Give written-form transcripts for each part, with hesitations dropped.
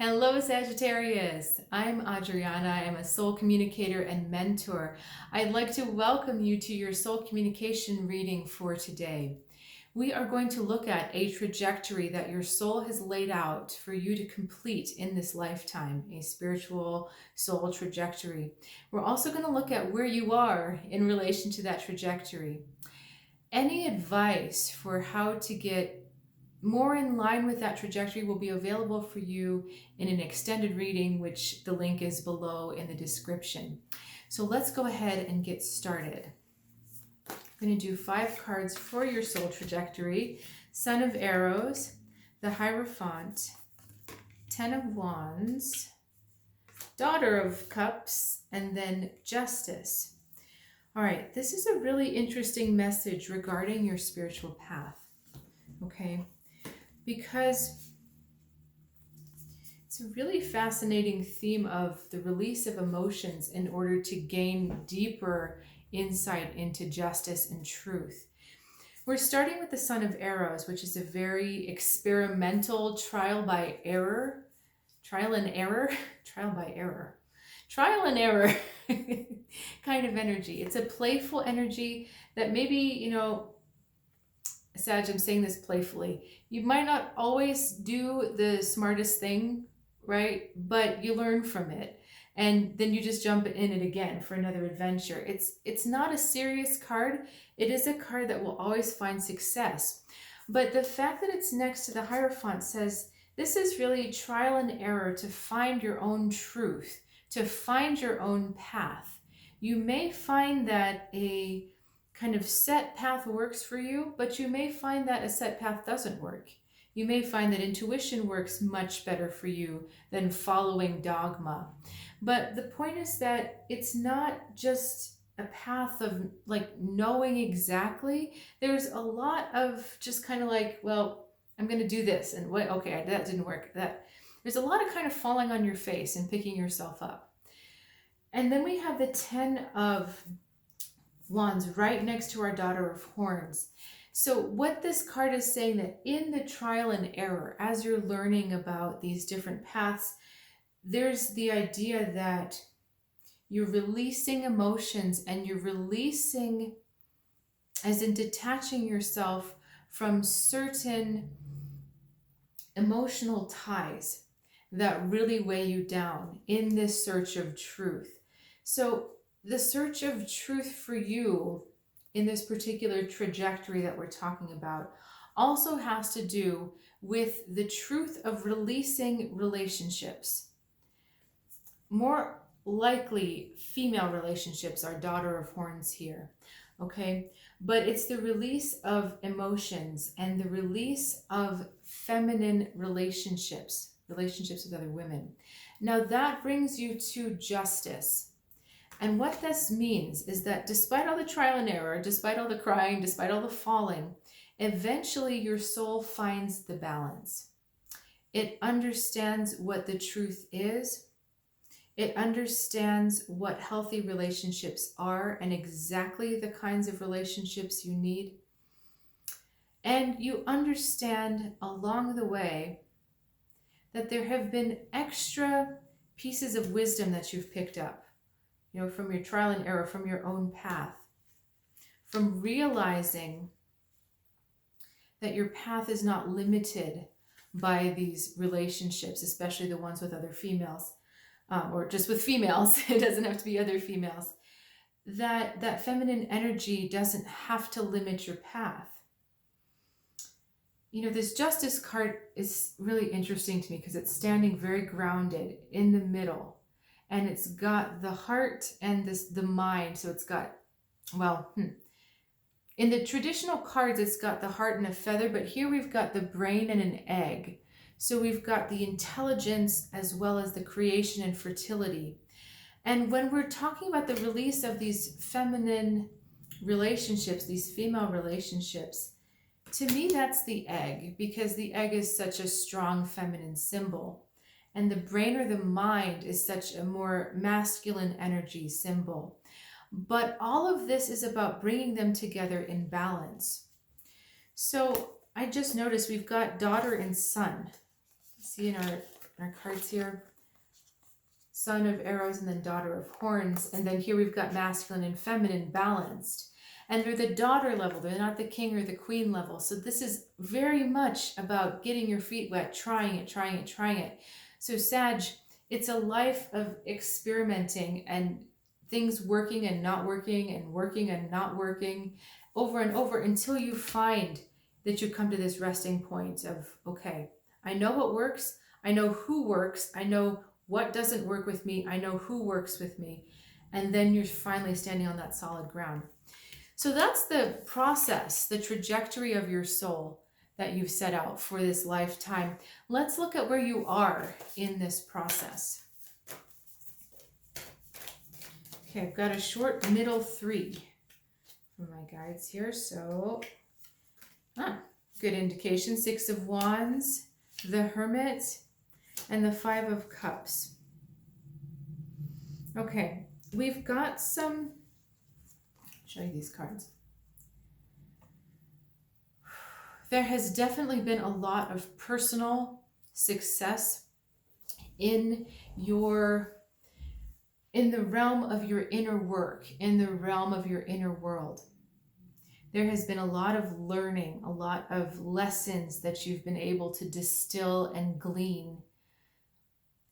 Hello, Sagittarius. I'm Adriana. I'm a soul communicator and mentor. I'd like to welcome you to your soul communication reading for today. We are going to look at a trajectory that your soul has laid out for you to complete in this lifetime, a spiritual soul trajectory. We're also going to look at where you are in relation to that trajectory. Any advice for how to get more in line with that trajectory will be available for you in an extended reading, which the link is below in the description. So let's go ahead and get started. I'm going to do 5 cards for your soul trajectory. Son of Arrows, the Hierophant, 10 of Wands, Daughter of Cups, and then Justice. All right, this is a really interesting message regarding your spiritual path, okay? Because it's a really fascinating theme of the release of emotions in order to gain deeper insight into justice and truth. We're starting with the Son of Arrows, which is a very experimental trial and error kind of energy. It's a playful energy that maybe, Sag, I'm saying this playfully. You might not always do the smartest thing, right? But you learn from it. And then you just jump in it again for another adventure. It's not a serious card. It is a card that will always find success. But the fact that it's next to the Hierophant says this is really trial and error to find your own truth, to find your own path. You may find that a kind of set path works for you, but you may find that a set path doesn't work. You may find that intuition works much better for you than following dogma. But the point is that it's not just a path of like knowing exactly. There's a lot of just kind of like, well, I'm going to do this and what, okay, that didn't work. There's a lot of kind of falling on your face and picking yourself up. And then we have the 10 of Wands right next to our Daughter of Horns. So what this card is saying that in the trial and error, as you're learning about these different paths, there's the idea that you're releasing emotions and you're releasing, as in detaching yourself from certain emotional ties that really weigh you down in this search of truth. So the search of truth for you in this particular trajectory that we're talking about also has to do with the truth of releasing relationships. More likely female relationships are Daughter of Horns here, okay? But it's the release of emotions and the release of feminine relationships with other women. Now that brings you to Justice. And what this means is that despite all the trial and error, despite all the crying, despite all the falling, eventually your soul finds the balance. It understands what the truth is. It understands what healthy relationships are and exactly the kinds of relationships you need. And you understand along the way that there have been extra pieces of wisdom that you've picked up, from your trial and error, from your own path, from realizing that your path is not limited by these relationships, especially the ones with other females, or just with females. It doesn't have to be other females. That feminine energy doesn't have to limit your path. This Justice card is really interesting to me because it's standing very grounded in the middle. And it's got the heart and the mind. So it's got, in the traditional cards, it's got the heart and a feather, but here we've got the brain and an egg. So we've got the intelligence as well as the creation and fertility. And when we're talking about the release of these feminine relationships, these female relationships, to me, that's the egg, because the egg is such a strong feminine symbol. And the brain or the mind is such a more masculine energy symbol. But all of this is about bringing them together in balance. So I just noticed we've got daughter and son. See in our our cards here. Son of arrows and then daughter of horns. And then here we've got masculine and feminine balanced. And they're the daughter level. They're not the king or the queen level. So this is very much about getting your feet wet, trying it, trying it, trying it. So Sag, it's a life of experimenting and things working and not working and working and not working over and over until you find that you come to this resting point of, okay, I know what works. I know who works. I know what doesn't work with me. I know who works with me. And then you're finally standing on that solid ground. So that's the process, the trajectory of your soul that you've set out for this lifetime. Let's look at where you are in this process. Okay, I've got a short middle 3 for my guides here. So, good indication. 6 of Wands, the Hermit, and the 5 of Cups. Okay, we've got some, show you these cards. There has definitely been a lot of personal success in the realm of your inner work, in the realm of your inner world. There has been a lot of learning, a lot of lessons that you've been able to distill and glean,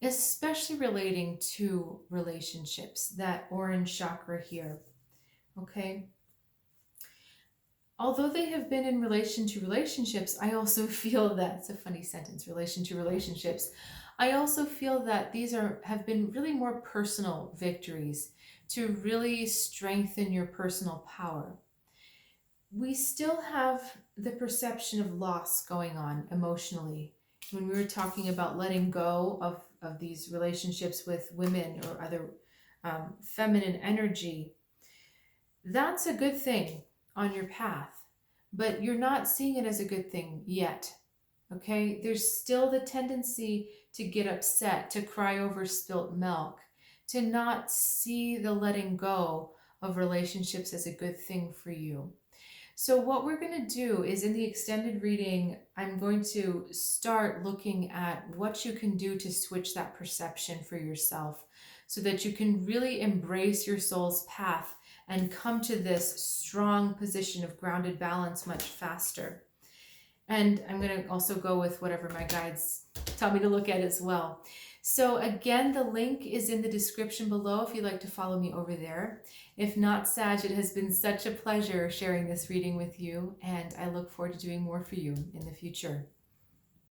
especially relating to relationships, that orange chakra here, okay? Although they have been in relation to relationships, I also feel that, it's a funny sentence, relation to relationships, I also feel that these have been really more personal victories to really strengthen your personal power. We still have the perception of loss going on emotionally. When we were talking about letting go of these relationships with women or other feminine energy, that's a good thing on your path, but you're not seeing it as a good thing yet. Okay, there's still the tendency to get upset, to cry over spilt milk, to not see the letting go of relationships as a good thing for you. So what we're going to do is, in the extended reading, I'm going to start looking at what you can do to switch that perception for yourself so that you can really embrace your soul's path and come to this strong position of grounded balance much faster. And I'm going to also go with whatever my guides tell me to look at as well. So again, the link is in the description below if you'd like to follow me over there. If not, Sag, it has been such a pleasure sharing this reading with you, and I look forward to doing more for you in the future.